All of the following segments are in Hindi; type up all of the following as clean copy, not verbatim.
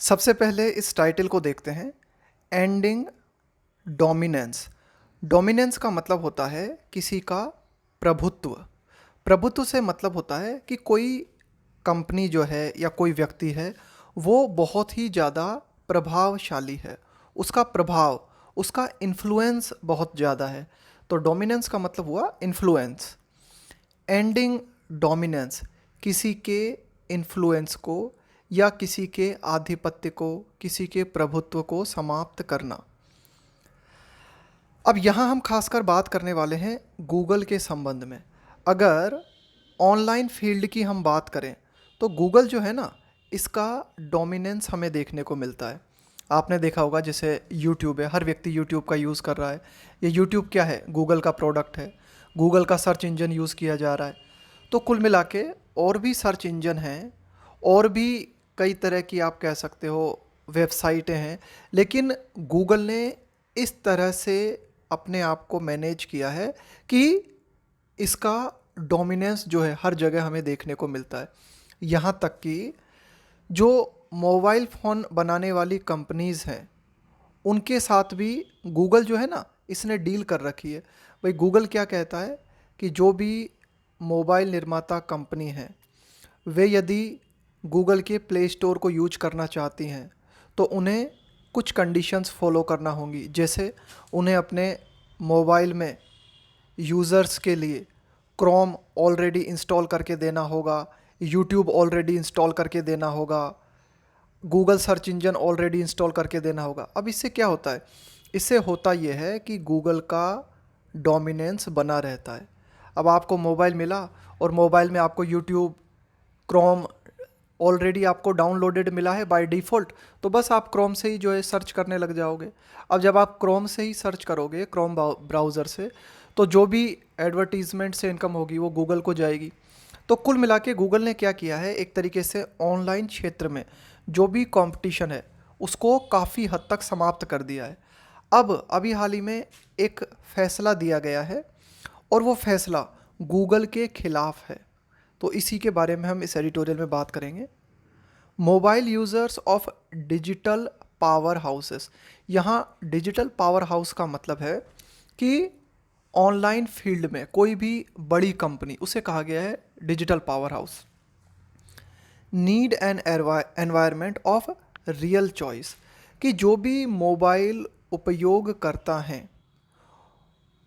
सबसे पहले इस टाइटल को देखते हैं। Ending dominance. डोमिनेंस का मतलब होता है किसी का प्रभुत्व। प्रभुत्व से मतलब होता है कि कोई कंपनी जो है या कोई व्यक्ति है वो बहुत ही ज़्यादा प्रभावशाली है। उसका प्रभाव, उसका इन्फ्लुएंस बहुत ज़्यादा है। तो डोमिनेंस का मतलब हुआ इन्फ्लुएंस। एंडिंग डोमिनेंस, किसी के इन्फ्लुएंस को या किसी के आधिपत्य को, किसी के प्रभुत्व को समाप्त करना। अब यहाँ हम खासकर बात करने वाले हैं गूगल के संबंध में। अगर ऑनलाइन फील्ड की हम बात करें तो गूगल जो है ना, इसका डोमिनेंस हमें देखने को मिलता है। आपने देखा होगा जैसे यूट्यूब है, हर व्यक्ति यूट्यूब का यूज़ कर रहा है। ये यूट्यूब क्या है? गूगल का प्रोडक्ट है। गूगल का सर्च इंजन यूज़ किया जा रहा है। तो कुल मिला के और भी सर्च इंजन हैं, और भी कई तरह की आप कह सकते हो वेबसाइटें हैं, लेकिन गूगल ने इस तरह से अपने आप को मैनेज किया है कि इसका डोमिनेंस जो है हर जगह हमें देखने को मिलता है। यहाँ तक कि जो मोबाइल फ़ोन बनाने वाली कंपनीज़ हैं उनके साथ भी गूगल जो है ना, इसने डील कर रखी है। भाई गूगल क्या कहता है कि जो भी मोबाइल निर्माता कंपनी है वे यदि गूगल के प्ले स्टोर को यूज करना चाहती हैं तो उन्हें कुछ कंडीशंस फॉलो करना होंगी। जैसे उन्हें अपने मोबाइल में यूज़र्स के लिए क्रोम ऑलरेडी इंस्टॉल करके देना होगा, यूट्यूब ऑलरेडी इंस्टॉल करके देना होगा, Google search engine already install करके देना होगा। अब इससे क्या होता है? इससे होता यह है कि गूगल का डोमिनेंस बना रहता है। अब आपको मोबाइल मिला और मोबाइल में आपको यूट्यूब, क्रोम ऑलरेडी आपको डाउनलोडेड मिला है बाय डिफ़ॉल्ट, तो बस आप क्रोम से ही जो है सर्च करने लग जाओगे। अब जब आप क्रोम से ही सर्च करोगे, क्रोम ब्राउज़र से, तो जो भी एडवर्टीज़मेंट से इनकम होगी वो गूगल को जाएगी। तो कुल मिला के गूगल ने क्या किया है, एक तरीके से ऑनलाइन क्षेत्र में जो भी कंपटीशन है उसको काफ़ी हद तक समाप्त कर दिया है। अब अभी हाल ही में एक फ़ैसला दिया गया है और वो फ़ैसला गूगल के खिलाफ है। तो इसी के बारे में हम इस एडिटोरियल में बात करेंगे। Mobile users of digital power houses. यहाँ डिजिटल पावर हाउस का मतलब है कि ऑनलाइन फील्ड में कोई भी बड़ी कंपनी, उसे कहा गया है digital power house. Need an environment of real choice, कि जो भी मोबाइल उपयोग करता हैं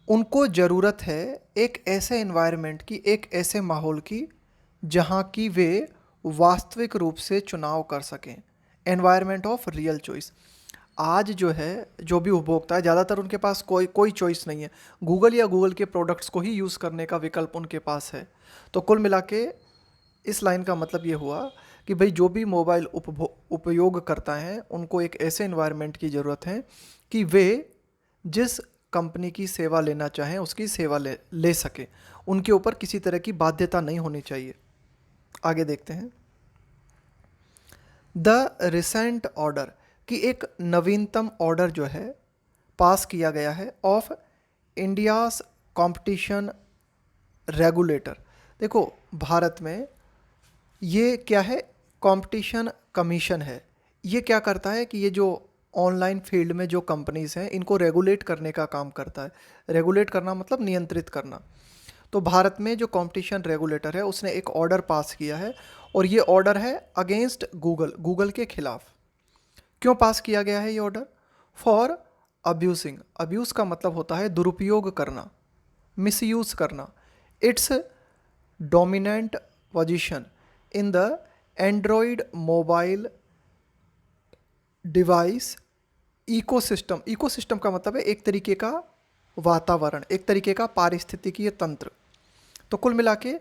उनको ज़रूरत है एक ऐसे एनवायरनमेंट की, एक ऐसे माहौल की जहाँ की वे वास्तविक रूप से चुनाव कर सकें। Environment of real choice. आज जो है, जो भी उपभोक्ता है, ज़्यादातर उनके पास कोई कोई चॉइस नहीं है। गूगल या गूगल के प्रोडक्ट्स को ही यूज़ करने का विकल्प उनके पास है। तो कुल मिला के इस लाइन का मतलब ये हुआ कि भाई जो भी मोबाइल उपयोग करता है उनको एक ऐसे एनवायरनमेंट की ज़रूरत है कि वे जिस कंपनी की सेवा लेना चाहें उसकी सेवा ले सके। उनके ऊपर किसी तरह की बाध्यता नहीं होनी चाहिए। आगे देखते हैं। द रिसेंट ऑर्डर, कि एक नवीनतम ऑर्डर जो है पास किया गया है ऑफ इंडियाज़ कंपटीशन रेगुलेटर। देखो भारत में ये क्या है, कंपटीशन कमीशन है। ये क्या करता है कि ये जो ऑनलाइन फील्ड में जो कंपनीज़ हैं इनको रेगुलेट करने का काम करता है। रेगुलेट करना मतलब नियंत्रित करना। तो भारत में जो कंपटीशन रेगुलेटर है उसने एक ऑर्डर पास किया है और ये ऑर्डर है अगेंस्ट गूगल, गूगल के खिलाफ। क्यों पास किया गया है ये ऑर्डर? For abusing. अब्यूज़ का मतलब होता है दुरुपयोग करना, मिसयूज़ करना। It's dominant position in the Android mobile device ecosystem. Ecosystem का मतलब है एक तरीके का वातावरण, एक तरीके का पारिस्थितिकीय तंत्र। तो कुल मिला के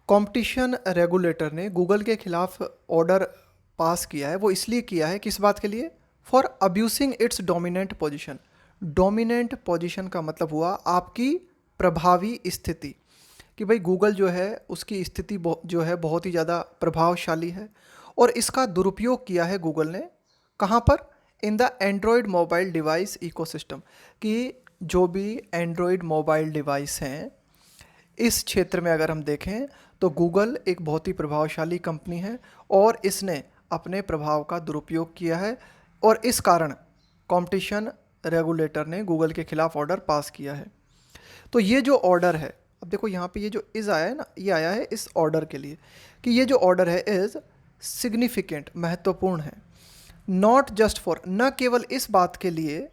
कंपटीशन रेगुलेटर ने गूगल के खिलाफ ऑर्डर पास किया है। वो इसलिए किया है, किस बात के लिए? For abusing it's dominant position. Dominant position का मतलब हुआ आपकी प्रभावी स्थिति, कि भाई गूगल जो है उसकी स्थिति जो है बहुत ही ज़्यादा प्रभावशाली है और इसका दुरुपयोग किया है गूगल ने। कहाँ पर? In the Android mobile device ecosystem, कि जो भी एंड्रॉयड मोबाइल डिवाइस हैं इस क्षेत्र में अगर हम देखें तो गूगल एक बहुत ही प्रभावशाली कंपनी है और इसने अपने प्रभाव का दुरुपयोग किया है और इस कारण कंपटीशन रेगुलेटर ने गूगल के खिलाफ ऑर्डर पास किया है। तो ये जो ऑर्डर है, अब देखो यहाँ पे ये जो इज़ आया है ना, ये आया है इस ऑर्डर के लिए कि ये जो ऑर्डर है इज़ सिग्निफिकेंट, महत्वपूर्ण है। नॉट जस्ट फॉर, न केवल इस बात के लिए,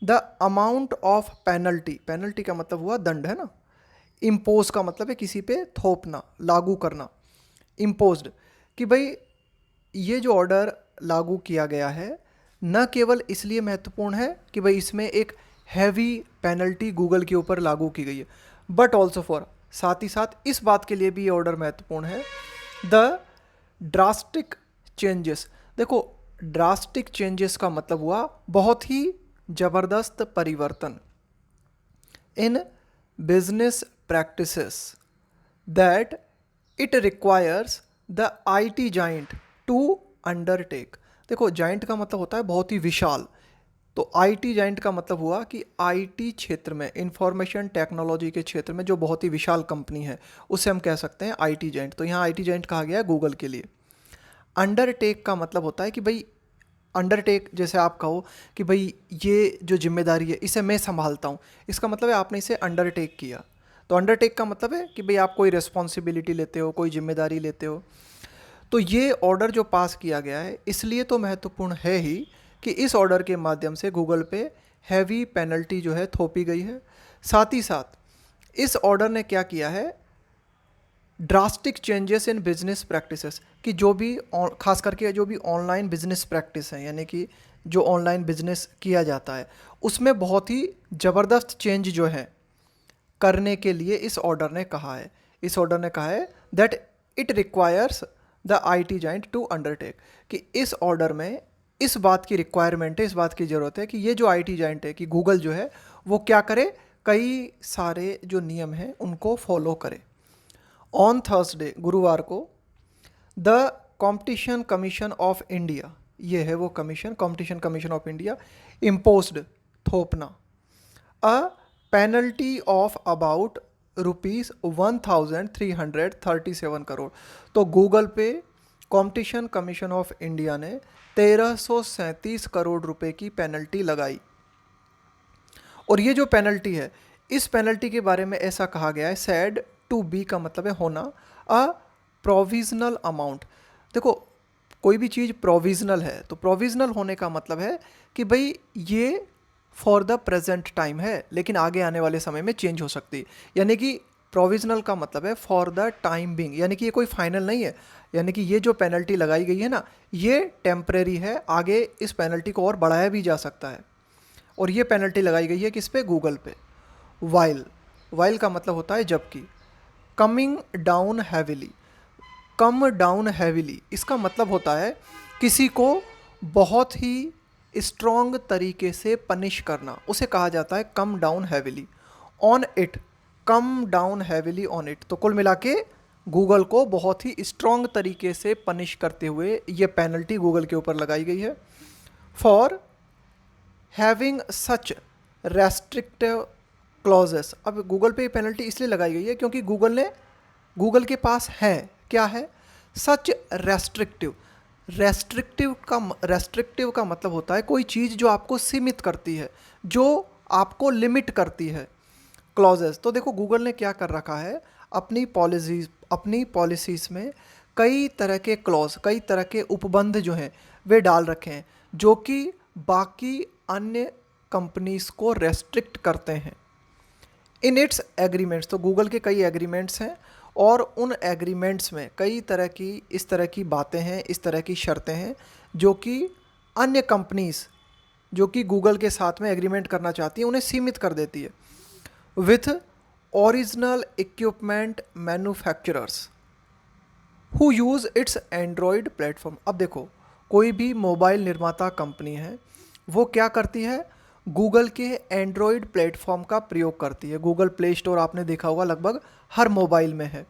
the amount of penalty, penalty का मतलब हुआ दंड है ना, इम्पोज का मतलब है किसी पे थोपना, लागू करना, इम्पोज्ड, कि भाई ये जो ऑर्डर लागू किया गया है न केवल इसलिए महत्वपूर्ण है कि भाई इसमें एक हैवी पेनल्टी गूगल के ऊपर लागू की गई है, बट ऑल्सो फॉर, साथ ही साथ इस बात के लिए भी ये ऑर्डर महत्वपूर्ण है, द ड्रास्टिक चेंजेस। देखो ड्रास्टिक चेंजेस का मतलब हुआ बहुत ही ज़बरदस्त परिवर्तन in business practices that it requires the IT giant to undertake. देखो जाइंट का मतलब होता है बहुत ही विशाल, तो IT जाइंट का मतलब हुआ कि IT क्षेत्र में, इंफॉर्मेशन टेक्नोलॉजी के क्षेत्र में जो बहुत ही विशाल कंपनी है उसे हम कह सकते हैं IT जाइंट। तो यहाँ IT जाइंट कहा गया है गूगल के लिए। अंडरटेक का मतलब होता है कि भाई अंडरटेक, जैसे आप कहो कि भाई ये जो जिम्मेदारी है इसे मैं संभालता हूँ, इसका मतलब है आपने इसे अंडरटेक किया। तो अंडरटेक का मतलब है कि भाई आप कोई रिस्पॉन्सिबिलिटी लेते हो, कोई जिम्मेदारी लेते हो। तो ये ऑर्डर जो पास किया गया है इसलिए तो महत्वपूर्ण है ही कि इस ऑर्डर के माध्यम से गूगल पे हैवी पेनल्टी जो है थोपी गई है। साथ ही साथ इस ऑर्डर ने क्या किया है, drastic changes in business practices, कि जो भी खास करके जो भी ऑनलाइन बिजनेस प्रैक्टिस है, यानी कि जो ऑनलाइन बिजनेस किया जाता है उसमें बहुत ही ज़बरदस्त चेंज जो है करने के लिए इस ऑर्डर ने कहा है। इस ऑर्डर ने कहा है that it requires the IT giant to undertake, कि इस ऑर्डर में इस बात की रिक्वायरमेंट है, इस बात की ज़रूरत है कि ये जो IT जाइंट है कि गूगल जो है वो क्या करे, कई सारे जो नियम हैं उनको फॉलो करे। ऑन थर्सडे, गुरुवार को, the competition commission of India, ये है वो commission, competition commission of India, imposed, थोपना, a penalty of about ₹1337 crore. तो गूगल पे कॉम्पिटिशन कमीशन ऑफ इंडिया ने 1337 करोड़ रुपए की पेनल्टी लगाई। और ये जो पेनल्टी है, इस पेनल्टी के बारे में ऐसा कहा गया है, सैड टू बी का मतलब है होना, अ प्रोविजनल अमाउंट। देखो कोई भी चीज़ प्रोविजनल है तो प्रोविजनल होने का मतलब है कि भाई ये फॉर द प्रेजेंट टाइम है, लेकिन आगे आने वाले समय में चेंज हो सकती है। यानी कि प्रोविजनल का मतलब है फॉर द टाइम बिंग, यानी कि ये कोई फाइनल नहीं है। यानी कि ये जो पेनल्टी लगाई गई है ना, ये टेम्परेरी है, आगे इस पेनल्टी को और बढ़ाया भी जा सकता है। और ये पेनल्टी लगाई गई है किस पे, गूगल पे। वाइल, वाइल का मतलब होता है जबकि। Coming down heavily, come down heavily, इसका मतलब होता है किसी को बहुत ही स्ट्रॉन्ग तरीके से पनिश करना, उसे कहा जाता है come down heavily. On it, come down heavily on it. तो कुल मिला के गूगल को बहुत ही स्ट्रॉन्ग तरीके से पनिश करते हुए ये पेनल्टी गूगल के ऊपर लगाई गई है। For having such restrictive clauses. अब गूगल पे पेनल्टी इसलिए लगाई गई है क्योंकि गूगल के पास है, क्या है, सच रेस्ट्रिक्टिव। रेस्ट्रिक्टिव का मतलब होता है कोई चीज़ जो आपको सीमित करती है, जो आपको लिमिट करती है, क्लॉजेस। तो देखो गूगल ने क्या कर रखा है, अपनी पॉलिसीज़ में कई तरह के क्लॉज, कई तरह के उपबंध जो हैं वे डाल रखे हैं जो कि बाकी अन्य कंपनीज को रेस्ट्रिक्ट करते हैं। इन इट्स एग्रीमेंट्स, तो गूगल के कई एग्रीमेंट्स हैं और उन एग्रीमेंट्स में कई तरह की इस तरह की बातें हैं, इस तरह की शर्तें हैं जो कि अन्य कंपनीज जो कि गूगल के साथ में एग्रीमेंट करना चाहती हैं उन्हें सीमित कर देती है। With original equipment manufacturers who use it's Android platform. अब देखो कोई भी मोबाइल निर्माता कंपनी है, वो क्या करती है, गूगल के एंड्रॉयड प्लेटफॉर्म का प्रयोग करती है। गूगल प्ले स्टोर आपने देखा होगा लगभग हर मोबाइल में है।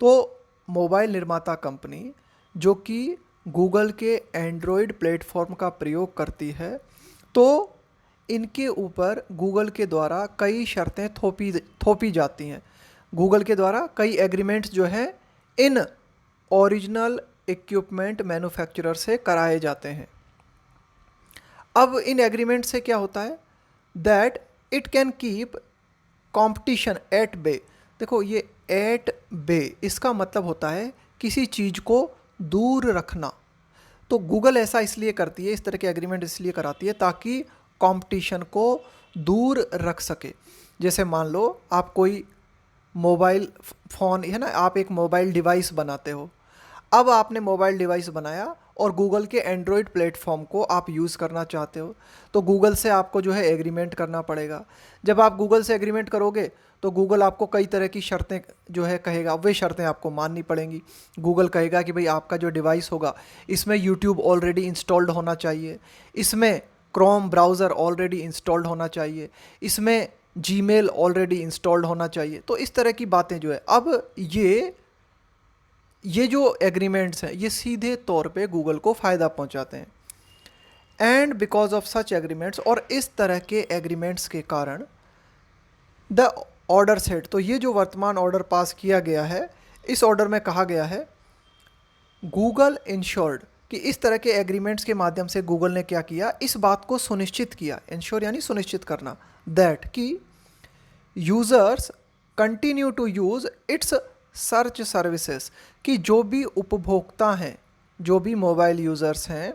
तो मोबाइल निर्माता कंपनी जो कि गूगल के एंड्रॉयड प्लेटफॉर्म का प्रयोग करती है, तो इनके ऊपर गूगल के द्वारा कई शर्तें थोपी जाती हैं। गूगल के द्वारा कई एग्रीमेंट्स जो हैं इन ओरिजिनल इक्विपमेंट मैन्युफैक्चरर से कराए जाते हैं। अब इन एग्रीमेंट से क्या होता है, that it can keep competition at bay. देखो ये एट बे, इसका मतलब होता है किसी चीज़ को दूर रखना। तो गूगल ऐसा इसलिए करती है, इस तरह के एग्रीमेंट इसलिए कराती है ताकि कंपटीशन को दूर रख सके। जैसे मान लो आप कोई मोबाइल फ़ोन है ना, आप एक मोबाइल डिवाइस बनाते हो। अब आपने मोबाइल डिवाइस बनाया और गूगल के एंड्रॉयड प्लेटफॉर्म को आप यूज़ करना चाहते हो, तो गूगल से आपको जो है एग्रीमेंट करना पड़ेगा। जब आप गूगल से एग्रीमेंट करोगे तो गूगल आपको कई तरह की शर्तें जो है कहेगा, वे शर्तें आपको माननी पड़ेंगी। गूगल कहेगा कि भाई आपका जो डिवाइस होगा इसमें यूट्यूब ऑलरेडी इंस्टॉल्ड होना चाहिए, इसमें क्रोम ब्राउज़र ऑलरेडी इंस्टॉल्ड होना चाहिए, इसमें जीमेल ऑलरेडी इंस्टॉल्ड होना चाहिए। तो इस तरह की बातें जो है, अब ये जो एग्रीमेंट्स हैं ये सीधे तौर पे गूगल को फ़ायदा पहुंचाते हैं। And because of such agreements, और इस तरह के एग्रीमेंट्स के कारण द ऑर्डर सेट, तो ये जो वर्तमान ऑर्डर पास किया गया है, इस ऑर्डर में कहा गया है गूगल इंश्योर्ड, कि इस तरह के एग्रीमेंट्स के माध्यम से गूगल ने क्या किया, इस बात को सुनिश्चित किया, इंश्योर यानी सुनिश्चित करना, दैट कि users continue to use its search services, कि जो भी उपभोक्ता हैं, जो भी मोबाइल यूज़र्स हैं,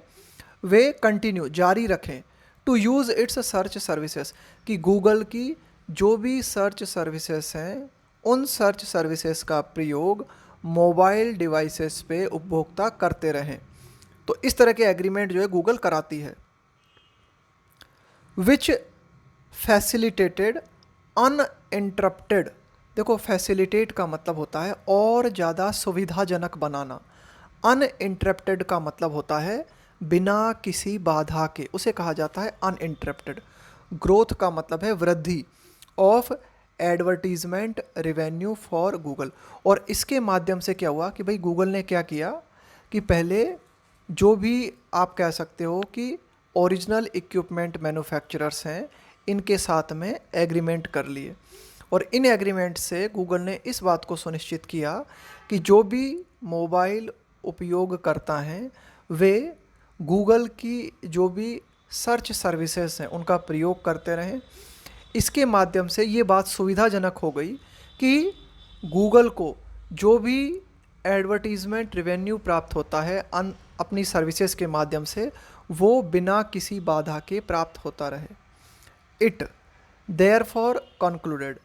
वे कंटिन्यू जारी रखें to use its search services, कि गूगल की जो भी सर्च सर्विसेज हैं उन सर्च सर्विसेज का प्रयोग मोबाइल डिवाइसेस पे उपभोक्ता करते रहें। तो इस तरह के एग्रीमेंट जो है गूगल कराती है। विच फैसिलिटेटेड अनइंटरप्टेड, देखो फैसिलिटेट का मतलब होता है और ज़्यादा सुविधाजनक बनाना, अनइंटरप्टेड का मतलब होता है बिना किसी बाधा के, उसे कहा जाता है अनइंटरप्टेड। ग्रोथ का मतलब है वृद्धि, of advertisement revenue for Google, और इसके माध्यम से क्या हुआ कि भाई गूगल ने क्या किया कि पहले जो भी आप कह सकते हो कि ओरिजिनल इक्विपमेंट मैन्युफैक्चरर्स हैं इनके साथ में एग्रीमेंट कर लिए, और इन एग्रीमेंट से गूगल ने इस बात को सुनिश्चित किया कि जो भी मोबाइल उपयोग करता हैं वे गूगल की जो भी सर्च सर्विसेज हैं उनका प्रयोग करते रहें। इसके माध्यम से ये बात सुविधाजनक हो गई कि गूगल को जो भी एडवर्टीज़मेंट रेवेन्यू प्राप्त होता है अपनी सर्विसेज के माध्यम से, वो बिना किसी बाधा के प्राप्त होता रहे। It therefore concluded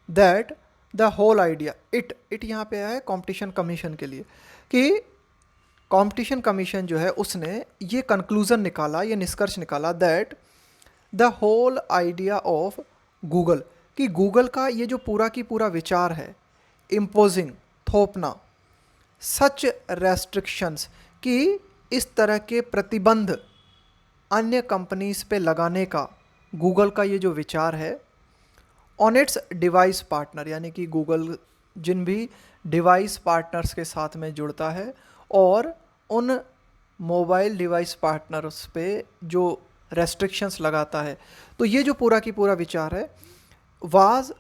that the whole idea, it यहाँ पे आया है कंपटीशन कमीशन के लिए, कि कंपटीशन कमीशन जो है उसने ये कंक्लूज़न निकाला, ये निष्कर्ष निकाला that the whole idea of Google, कि गूगल का ये जो पूरा की पूरा विचार है, इम्पोजिंग थोपना, सच रेस्ट्रिक्शंस, कि इस तरह के प्रतिबंध अन्य कंपनीज पे लगाने का गूगल का ये जो विचार है, ऑन इट्स डिवाइस पार्टनर, यानी कि गूगल जिन भी डिवाइस पार्टनर्स के साथ में जुड़ता है और उन मोबाइल डिवाइस पार्टनर्स पे जो रेस्ट्रिक्शंस लगाता है, तो ये जो पूरा की पूरा विचार है was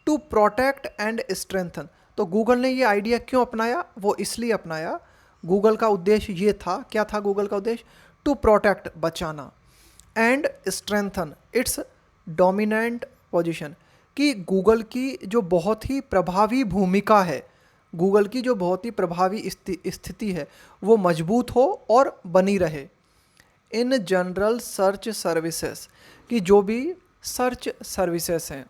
to protect and strengthen. तो गूगल ने ये आइडिया क्यों अपनाया, वो इसलिए अपनाया, गूगल का उद्देश्य ये था, क्या था गूगल का उद्देश्य, टू प्रोटेक्ट बचाना, and strengthen it's dominant position, कि गूगल की जो बहुत ही प्रभावी भूमिका है, गूगल की जो बहुत ही प्रभावी स्थिति है वो मजबूत हो और बनी रहे। इन जनरल सर्च सर्विसेज, कि जो भी सर्च सर्विसेज हैं,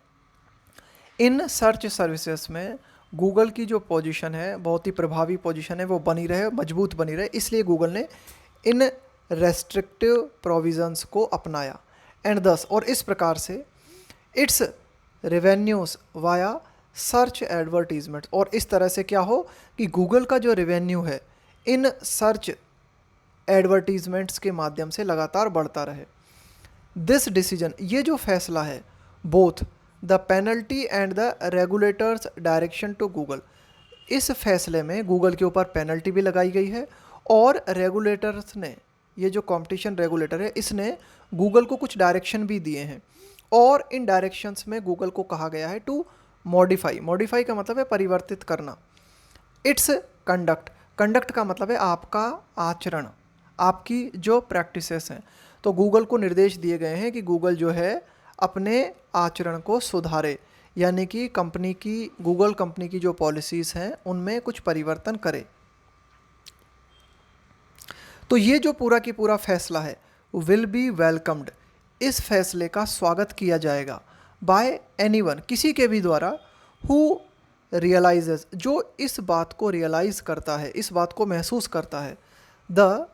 इन सर्च सर्विसेज में गूगल की जो पोजीशन है, बहुत ही प्रभावी पोजीशन है, वो बनी रहे, मजबूत बनी रहे, इसलिए गूगल ने इन रेस्ट्रिक्टिव प्रोविजंस को अपनाया। एंड दस, और इस प्रकार से it's revenues via search advertisement, और इस तरह से क्या हो कि गूगल का जो रेवेन्यू है इन सर्च एडवर्टीजमेंट्स के माध्यम से लगातार बढ़ता रहे। दिस डिसीजन, ये जो फैसला है, both the penalty and the regulators direction to Google, इस फैसले में गूगल के ऊपर पेनल्टी भी लगाई गई है, और रेगुलेटर्स ने, ये जो कंपटीशन रेगुलेटर है, इसने गूगल को कुछ डायरेक्शन भी दिए हैं, और इन डायरेक्शंस में गूगल को कहा गया है टू मॉडिफाई, मॉडिफाई का मतलब है परिवर्तित करना, इट्स कंडक्ट, कंडक्ट का मतलब है आपका आचरण, आपकी जो प्रैक्टिसेस हैं। तो गूगल को निर्देश दिए गए हैं कि गूगल जो है अपने आचरण को सुधारे, यानी कि गूगल कंपनी की जो पॉलिसीज़ हैं उनमें कुछ परिवर्तन करे। तो ये जो पूरा की पूरा फैसला है विल बी वेलकम्ड, इस फैसले का स्वागत किया जाएगा बाय एनीवन, किसी के भी द्वारा, हु रियलाइजेस, जो इस बात को रियलाइज करता है, इस बात को महसूस करता है, the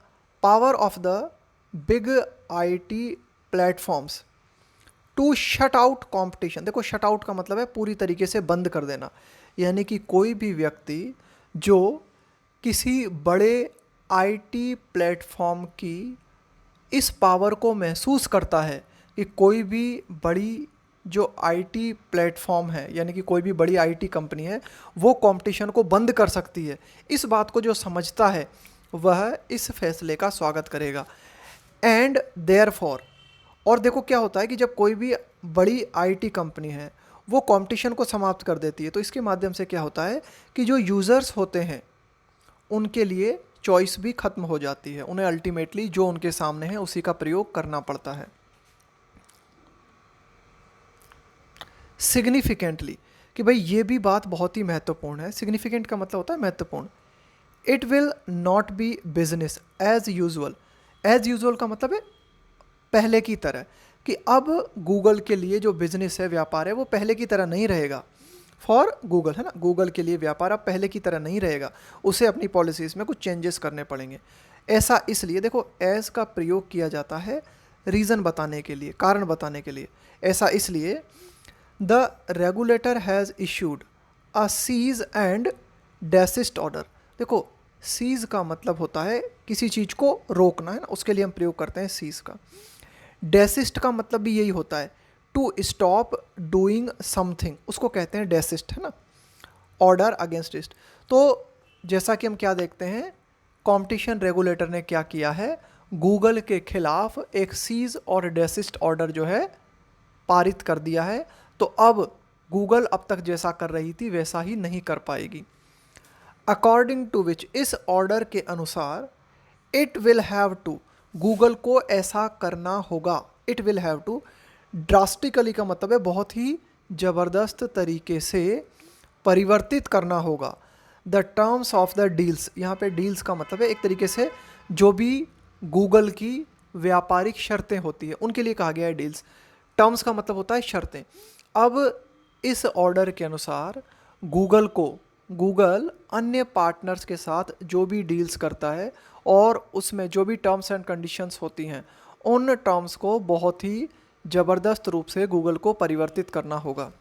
power of the big IT platforms to shut out competition. देखो, शट आउट का मतलब है पूरी तरीके से बंद कर देना, यानी कि कोई भी व्यक्ति जो किसी बड़े आईटी प्लेटफॉर्म की इस पावर को महसूस करता है कि कोई भी बड़ी जो आईटी प्लेटफॉर्म है, यानी कि कोई भी बड़ी आईटी कंपनी है, वो कंपटीशन को बंद कर सकती है, इस बात को जो समझता है वह इस फैसले का स्वागत करेगा। एंड देयरफॉर, और देखो क्या होता है कि जब कोई भी बड़ी आईटी कंपनी है वो कंपटीशन को समाप्त कर देती है, तो इसके माध्यम से क्या होता है कि जो यूज़र्स होते हैं उनके लिए चॉइस भी ख़त्म हो जाती है, उन्हें अल्टीमेटली जो उनके सामने है उसी का प्रयोग करना पड़ता है। सिग्निफिकेंटली, कि भाई ये भी बात बहुत ही महत्वपूर्ण है। सिग्निफिकेंट का मतलब होता है महत्वपूर्ण। It will not be business as usual. As usual का मतलब है पहले की तरह, कि अब गूगल के लिए जो बिजनेस है, व्यापार है, वो पहले की तरह नहीं रहेगा। फॉर गूगल, है ना, गूगल के लिए व्यापार अब पहले की तरह नहीं रहेगा, उसे अपनी पॉलिसीज़ में कुछ चेंजेस करने पड़ेंगे। ऐसा इसलिए, देखो, एज का प्रयोग किया जाता है रीज़न बताने के लिए, कारण बताने के लिए। ऐसा इसलिए the regulator has issued a cease and desist order. देखो, सीज का मतलब होता है किसी चीज़ को रोकना, है ना, उसके लिए हम प्रयोग करते हैं सीज का। डेसिस्ट का मतलब भी यही होता है, टू स्टॉप डूइंग समथिंग, उसको कहते हैं डेसिस्ट, है ना, ऑर्डर अगेंस्ट इस्ट। तो जैसा कि हम क्या देखते हैं, कंपटीशन रेगुलेटर ने क्या किया है, गूगल के खिलाफ एक सीज और डेसिस्ट ऑर्डर जो है पारित कर दिया है। तो अब गूगल अब तक जैसा कर रही थी वैसा ही नहीं कर पाएगी। अकॉर्डिंग टू विच, इस ऑर्डर के अनुसार, it will have to, Google को ऐसा करना होगा। It will have to, drastically का मतलब है बहुत ही ज़बरदस्त तरीके से परिवर्तित करना होगा। The terms of the deals, यहाँ पे डील्स का मतलब है एक तरीके से जो भी गूगल की व्यापारिक शर्तें होती है उनके लिए कहा गया है डील्स। टर्म्स का मतलब होता है शर्तें। अब इस ऑर्डर के अनुसार गूगल अन्य पार्टनर्स के साथ जो भी डील्स करता है और उसमें जो भी टर्म्स एंड कंडीशंस होती हैं, उन टर्म्स को बहुत ही ज़बरदस्त रूप से गूगल को परिवर्तित करना होगा।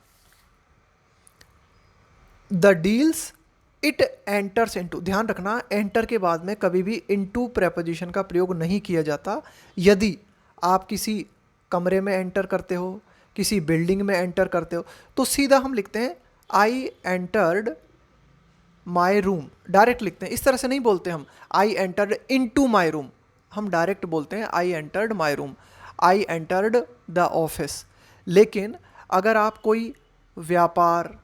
The deals it enters into, ध्यान रखना, एंटर के बाद में कभी भी इनटू प्रेपोजिशन का प्रयोग नहीं किया जाता। यदि आप किसी कमरे में एंटर करते हो, किसी बिल्डिंग में एंटर करते हो, तो सीधा हम लिखते हैं I entered my room, direct लिखते हैं। इस तरह से नहीं बोलते हम I entered into my room, हम डायरेक्ट बोलते हैं I entered my room, I entered the office. लेकिन अगर आप कोई व्यापार,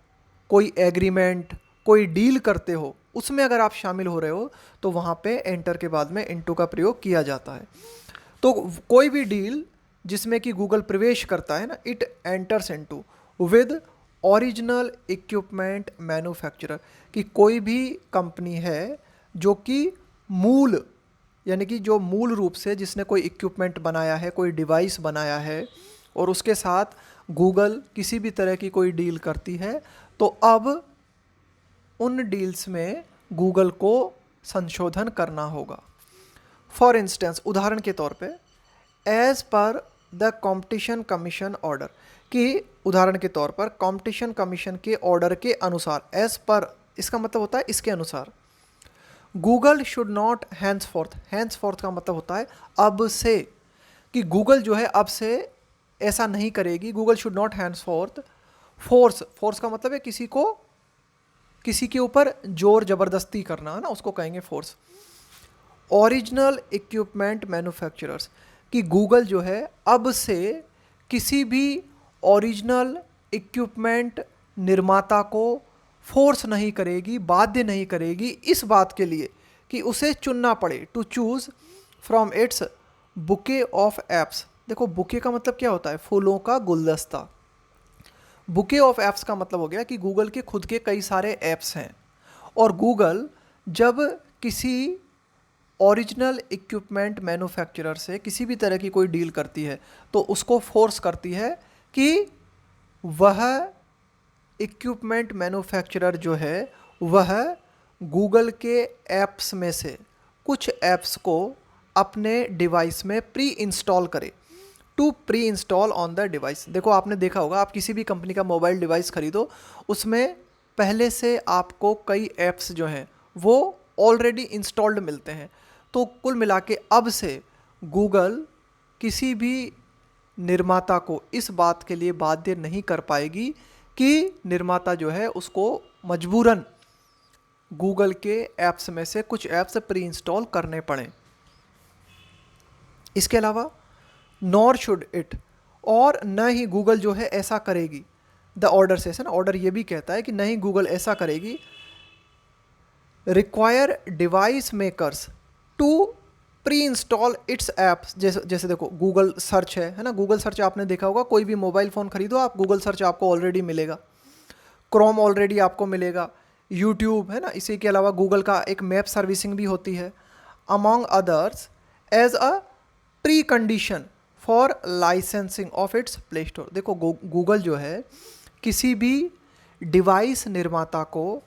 कोई एग्रीमेंट, कोई डील करते हो, उसमें अगर आप शामिल हो रहे हो, तो वहाँ पे एंटर के बाद में इनटू का प्रयोग किया जाता है। तो कोई भी डील जिसमें कि गूगल प्रवेश करता है ना, it enters into with original equipment manufacturer, कि कोई भी कंपनी है जो कि मूल, यानी कि जो मूल रूप से जिसने कोई इक्विपमेंट बनाया है, कोई डिवाइस बनाया है, और उसके साथ गूगल किसी भी तरह की कोई डील करती है, तो अब उन डील्स में गूगल को संशोधन करना होगा। फॉर इंस्टेंस, उदाहरण के तौर पे, as per the competition commission order, कि उदाहरण के तौर पर कॉम्पिटिशन कमीशन के ऑर्डर के अनुसार, एज पर इसका मतलब होता है इसके अनुसार, Google should not henceforth का मतलब होता है अब से, कि गूगल जो है अब से ऐसा नहीं करेगी। Google should not henceforth का मतलब है किसी के ऊपर जोर जबरदस्ती करना, है ना, उसको कहेंगे फोर्स। ओरिजिनल इक्विपमेंट मैन्युफैक्चरर्स, कि गूगल जो है अब से किसी भी ओरिजिनल इक्विपमेंट निर्माता को फोर्स नहीं करेगी, बाध्य नहीं करेगी इस बात के लिए कि उसे चुनना पड़े, to choose from its bouquet of apps. देखो बुके का मतलब क्या होता है, फूलों का गुलदस्ता। बुके ऑफ ऐप्स का मतलब हो गया कि गूगल के खुद के कई सारे ऐप्स हैं, और गूगल जब किसी ओरिजिनल इक्विपमेंट मैन्युफैक्चरर से किसी भी तरह की कोई डील करती है तो उसको फोर्स करती है कि वह इक्विपमेंट मैन्युफैक्चरर जो है वह गूगल के ऐप्स में से कुछ ऐप्स को अपने डिवाइस में प्री इंस्टॉल करे, to pre install on the device. देखो आपने देखा होगा, आप किसी भी कंपनी का मोबाइल डिवाइस खरीदो, उसमें पहले से आपको कई ऐप्स जो हैं वो ऑलरेडी इंस्टॉल्ड मिलते हैं। तो कुल मिला के अब से गूगल किसी भी निर्माता को इस बात के लिए बाध्य नहीं कर पाएगी कि निर्माता जो है उसको मजबूरन गूगल के ऐप्स में से कुछ ऐप्स प्री इंस्टॉल करने पड़ें। इसके अलावा नॉर शुड इट, और न ही गूगल जो है ऐसा करेगी, द ऑर्डर से ना, ऑर्डर ये भी कहता है कि नहीं गूगल ऐसा करेगी, require device makers to pre install its apps. जैसे देखो गूगल सर्च है ना, गूगल सर्च आपने देखा होगा, कोई भी मोबाइल फ़ोन खरीदो आप, गूगल सर्च आपको ऑलरेडी मिलेगा, क्रोम ऑलरेडी आपको मिलेगा, यूट्यूब है ना, इसी के अलावा गूगल का एक मैप सर्विसिंग भी होती है, among others, as a pre condition for licensing of its Play Store. देखो गूगल जो है किसी भी डिवाइस निर्माता को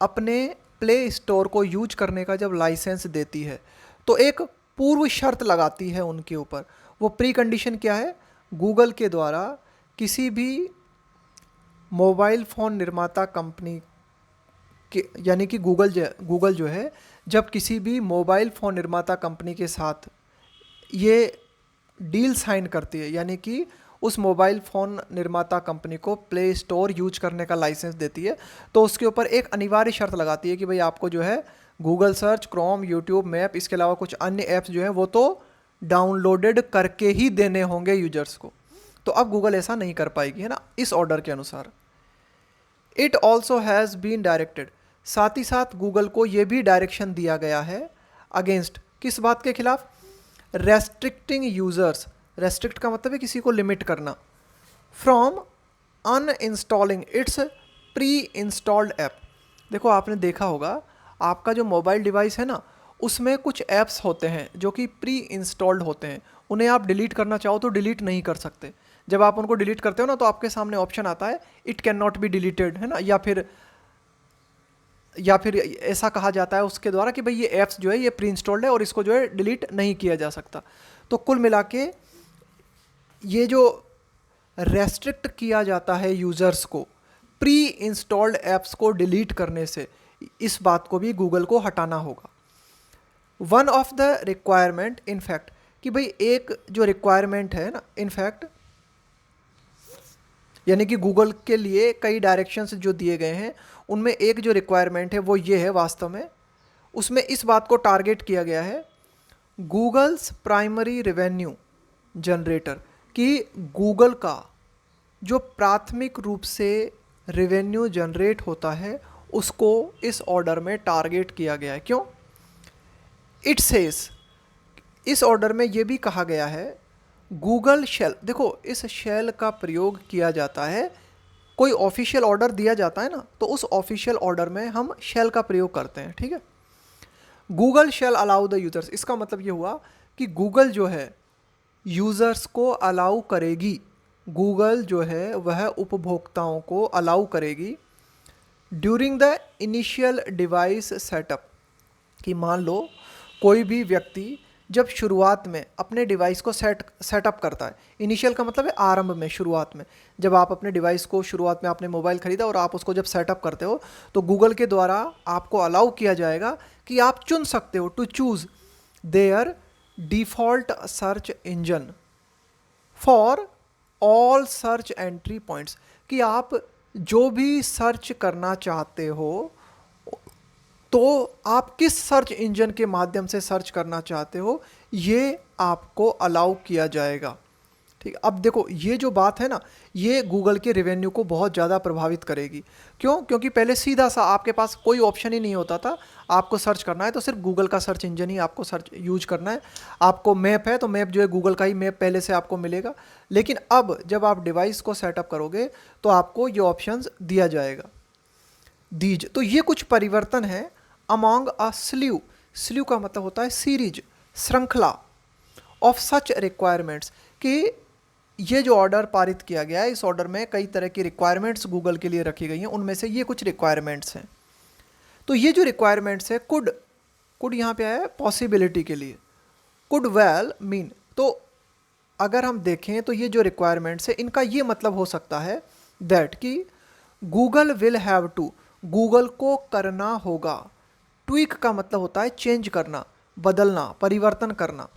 अपने प्ले स्टोर को यूज करने का जब लाइसेंस देती है तो एक पूर्व शर्त लगाती है उनके ऊपर। वो प्री कंडीशन क्या है, गूगल के द्वारा किसी भी मोबाइल फ़ोन निर्माता कंपनी के, यानी कि गूगल जो है जब किसी भी मोबाइल फ़ोन निर्माता कंपनी के साथ ये डील साइन करती है, यानी कि उस मोबाइल फ़ोन निर्माता कंपनी को प्ले स्टोर यूज करने का लाइसेंस देती है, तो उसके ऊपर एक अनिवार्य शर्त लगाती है कि भाई आपको जो है Google search, Chrome, YouTube, map, इसके अलावा कुछ अन्य ऐप्स जो हैं वो तो डाउनलोडेड करके ही देने होंगे यूजर्स को। तो अब गूगल ऐसा नहीं कर पाएगी, है ना, इस ऑर्डर के अनुसार। It also has been directed, साथ ही साथ गूगल को ये भी डायरेक्शन दिया गया है अगेंस्ट, किस बात के खिलाफ, रेस्ट्रिक्टिंग यूज़र्स। रेस्ट्रिक्ट का मतलब है किसी को लिमिट करना, from uninstalling its pre installed app. देखो आपने देखा होगा आपका जो मोबाइल डिवाइस है ना उसमें कुछ ऐप्स होते हैं जो कि प्री इंस्टॉल्ड होते हैं, उन्हें आप डिलीट करना चाहो तो डिलीट नहीं कर सकते। जब आप उनको डिलीट करते हो ना तो आपके सामने ऑप्शन आता है it can not be deleted, है ना, या फिर ऐसा कहा जाता है उसके द्वारा कि भाई ये ऐप्स जो है ये प्री इंस्टॉल्ड है और इसको जो है डिलीट नहीं किया जा सकता। तो कुल मिला के ये जो रेस्ट्रिक्ट किया जाता है यूज़र्स को प्री इंस्टॉल्ड ऐप्स को डिलीट करने से, इस बात को भी गूगल को हटाना होगा। One of the requirement in fact, कि भाई एक जो रिक्वायरमेंट है ना, इनफैक्ट यानी कि गूगल के लिए कई डायरेक्शंस जो दिए गए हैं उनमें एक जो रिक्वायरमेंट है वो ये है वास्तव में, उसमें इस बात को टारगेट किया गया है गूगल्स प्राइमरी रेवेन्यू जनरेटर, कि गूगल का जो प्राथमिक रूप से रेवेन्यू जनरेट होता है उसको इस ऑर्डर में टारगेट किया गया है। क्यों, इट सेज, इस ऑर्डर में ये भी कहा गया है गूगल शेल। देखो इस शेल का प्रयोग किया जाता है, कोई ऑफिशियल ऑर्डर दिया जाता है ना तो उस ऑफिशियल ऑर्डर में हम शेल का प्रयोग करते हैं, ठीक है। Google shall allow the users, इसका मतलब ये हुआ कि गूगल जो है यूज़र्स को अलाउ करेगी, गूगल जो है वह उपभोक्ताओं को अलाउ करेगी during the initial device setup, कि मान लो कोई भी व्यक्ति जब शुरुआत में अपने डिवाइस को सेटअप करता है, इनिशियल का मतलब है आरंभ में, शुरुआत में, जब आप अपने डिवाइस को शुरुआत में आपने मोबाइल ख़रीदा और आप उसको जब सेटअप करते हो तो गूगल के द्वारा आपको अलाउ किया जाएगा कि आप चुन सकते हो to choose their default search engine for all search entry points, कि आप जो भी सर्च करना चाहते हो तो आप किस सर्च इंजन के माध्यम से सर्च करना चाहते हो ये आपको अलाउ किया जाएगा, ठीक, अब देखो ये जो बात है ना, ये गूगल के रेवेन्यू को बहुत ज़्यादा प्रभावित करेगी। क्यों? क्योंकि पहले सीधा सा आपके पास कोई ऑप्शन ही नहीं होता था, आपको सर्च करना है तो सिर्फ गूगल का सर्च इंजन ही आपको सर्च यूज करना है। आपको मैप है तो मैप जो है गूगल का ही मैप पहले से आपको मिलेगा। लेकिन अब जब आप डिवाइस को सेटअप करोगे तो आपको ये ऑप्शंस दिया जाएगा, दीज। तो ये कुछ परिवर्तन है अमॉन्ग अ स्ल्यू। स्ल्यू का मतलब होता है सीरीज, श्रृंखला ऑफ सच रिक्वायरमेंट्स, कि ये जो ऑर्डर पारित किया गया है, इस ऑर्डर में कई तरह की रिक्वायरमेंट्स गूगल के लिए रखी गई हैं, उनमें से ये कुछ रिक्वायरमेंट्स हैं। तो ये जो रिक्वायरमेंट्स है, कुड यहाँ पे आया है पॉसिबिलिटी के लिए, कुड वेल मीन। तो अगर हम देखें तो ये जो रिक्वायरमेंट्स है इनका ये मतलब हो सकता है दैट कि Google will have to, Google को करना होगा। ट्वीक का मतलब होता है चेंज करना, बदलना, परिवर्तन करना।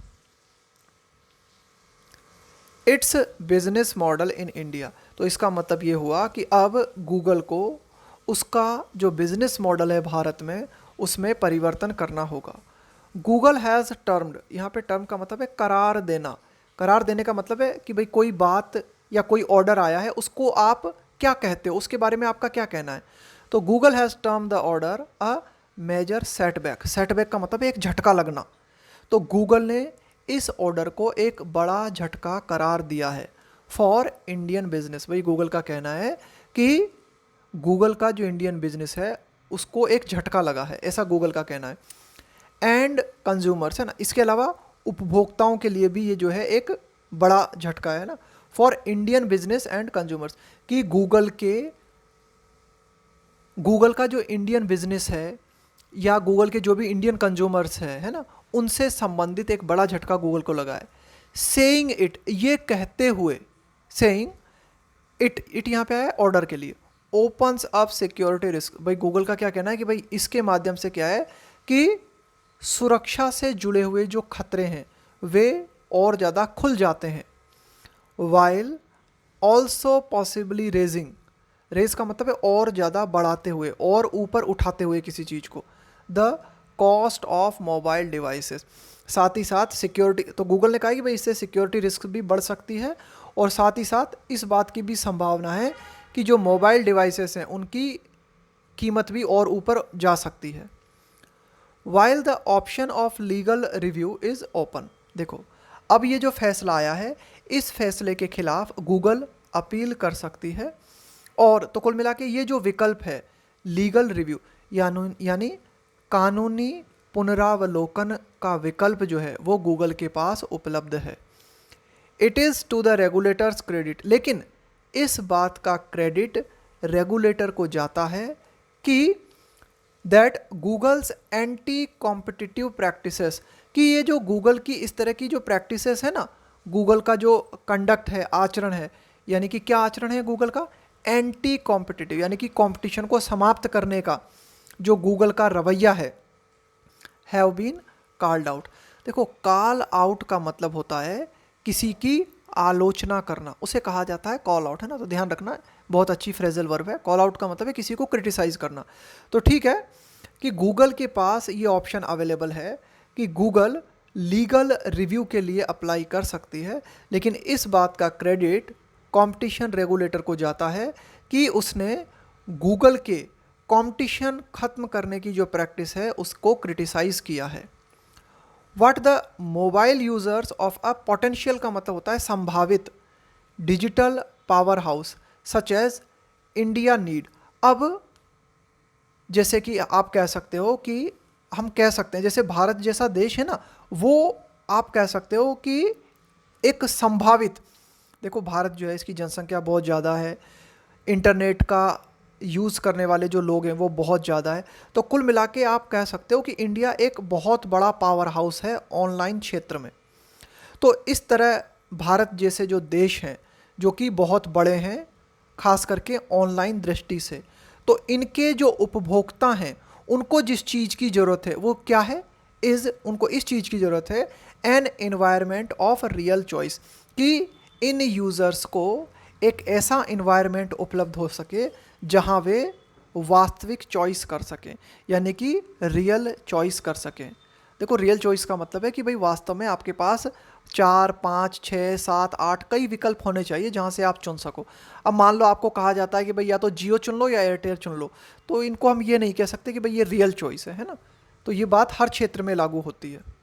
It's business model in India, तो इसका मतलब ये हुआ कि अब गूगल को उसका जो बिजनेस मॉडल है भारत में, उसमें परिवर्तन करना होगा। गूगल हैज़ टर्म्ड, यहाँ पे टर्म का मतलब है करार देना। करार देने का मतलब है कि भाई कोई बात या कोई ऑर्डर आया है, उसको आप क्या कहते हो, उसके बारे में आपका क्या कहना है। तो Google has term the order a major setback. Setback का मतलब है एक झटका लगना। तो गूगल ने इस ऑर्डर को एक बड़ा झटका करार दिया है फॉर इंडियन बिजनेस। भाई गूगल का कहना है कि गूगल का जो इंडियन बिजनेस है उसको एक झटका लगा है, ऐसा गूगल का कहना है। एंड कंज्यूमर्स है ना, इसके अलावा उपभोक्ताओं के लिए भी ये जो है एक बड़ा झटका है ना, for Indian business and consumers, कि गूगल का जो इंडियन बिजनेस है या गूगल के जो भी इंडियन कंज्यूमर्स है ना, उनसे संबंधित एक बड़ा झटका गूगल को लगा है। सेइंग इट, ये कहते हुए, सेइंग इट यहाँ पे आया ऑर्डर के लिए, ओपन्स अप सिक्योरिटी रिस्क। भाई गूगल का क्या कहना है कि भाई इसके माध्यम से क्या है कि सुरक्षा से जुड़े हुए जो खतरे हैं वे और ज़्यादा खुल जाते हैं। While also possibly raising, raise का मतलब है और ज़्यादा बढ़ाते हुए और ऊपर उठाते हुए किसी चीज़ को, the cost of mobile devices, साथ ही साथ सिक्योरिटी। तो गूगल ने कहा कि भाई इससे सिक्योरिटी रिस्क भी बढ़ सकती है और साथ ही साथ इस बात की भी संभावना है कि जो मोबाइल डिवाइसेस हैं उनकी कीमत भी और ऊपर जा सकती है। While the option of legal review is open. देखो अब ये जो फैसला आया है, इस फैसले के खिलाफ गूगल अपील कर सकती है। और तो कुल मिला के ये जो विकल्प है लीगल रिव्यू यानी कानूनी पुनरावलोकन का विकल्प जो है वो गूगल के पास उपलब्ध है। It is to the regulators credit, लेकिन इस बात का क्रेडिट रेगुलेटर को जाता है कि that Google's anti competitive practices, कि ये जो गूगल की इस तरह की जो प्रैक्टिसेस है ना, गूगल का जो कंडक्ट है, आचरण है, यानी कि क्या आचरण है गूगल का, एंटी कॉम्पिटिटिव, यानी कि कंपटीशन को समाप्त करने का जो गूगल का रवैया है, हैव बीन कॉल्ड आउट। देखो कॉल आउट का मतलब होता है किसी की आलोचना करना, उसे कहा जाता है कॉल आउट, है ना। तो ध्यान रखना, बहुत अच्छी फ्रेजल वर्ब है। कॉल आउट का मतलब है किसी को क्रिटिसाइज करना। तो ठीक है कि गूगल के पास ये ऑप्शन अवेलेबल है कि गूगल लीगल रिव्यू के लिए अप्लाई कर सकती है, लेकिन इस बात का क्रेडिट कंपटीशन रेगुलेटर को जाता है कि उसने गूगल के कंपटीशन ख़त्म करने की जो प्रैक्टिस है उसको क्रिटिसाइज़ किया है। What the mobile users of a potential का मतलब होता है संभावित digital power house such as India need. अब जैसे कि आप कह सकते हो कि हम कह सकते हैं जैसे भारत जैसा देश है ना, वो आप कह सकते हो कि एक संभावित, देखो भारत जो है इसकी जनसंख्या बहुत ज़्यादा है, इंटरनेट का यूज़ करने वाले जो लोग हैं वो बहुत ज़्यादा है। तो कुल मिला के आप कह सकते हो कि इंडिया एक बहुत बड़ा पावर हाउस है ऑनलाइन क्षेत्र में। तो इस तरह भारत जैसे जो देश हैं जो कि बहुत बड़े हैं खास करके ऑनलाइन दृष्टि से, तो इनके जो उपभोक्ता हैं उनको जिस चीज़ की ज़रूरत है वो क्या है, उनको इस चीज़ की ज़रूरत है an environment of real choice, कि इन यूज़र्स को एक ऐसा इन्वायरमेंट उपलब्ध हो सके जहां वे वास्तविक चॉइस कर सकें, यानी कि रियल चॉइस कर सकें। देखो रियल चॉइस का मतलब है कि भाई वास्तव में आपके पास 4, 5, 6, 7, 8 कई विकल्प होने चाहिए जहाँ से आप चुन सको। अब मान लो आपको कहा जाता है कि भाई या तो जियो चुन लो या एयरटेल चुन लो, तो इनको हम ये नहीं कह सकते कि भाई ये रियल चॉइस है ना। तो ये बात हर क्षेत्र में लागू होती है।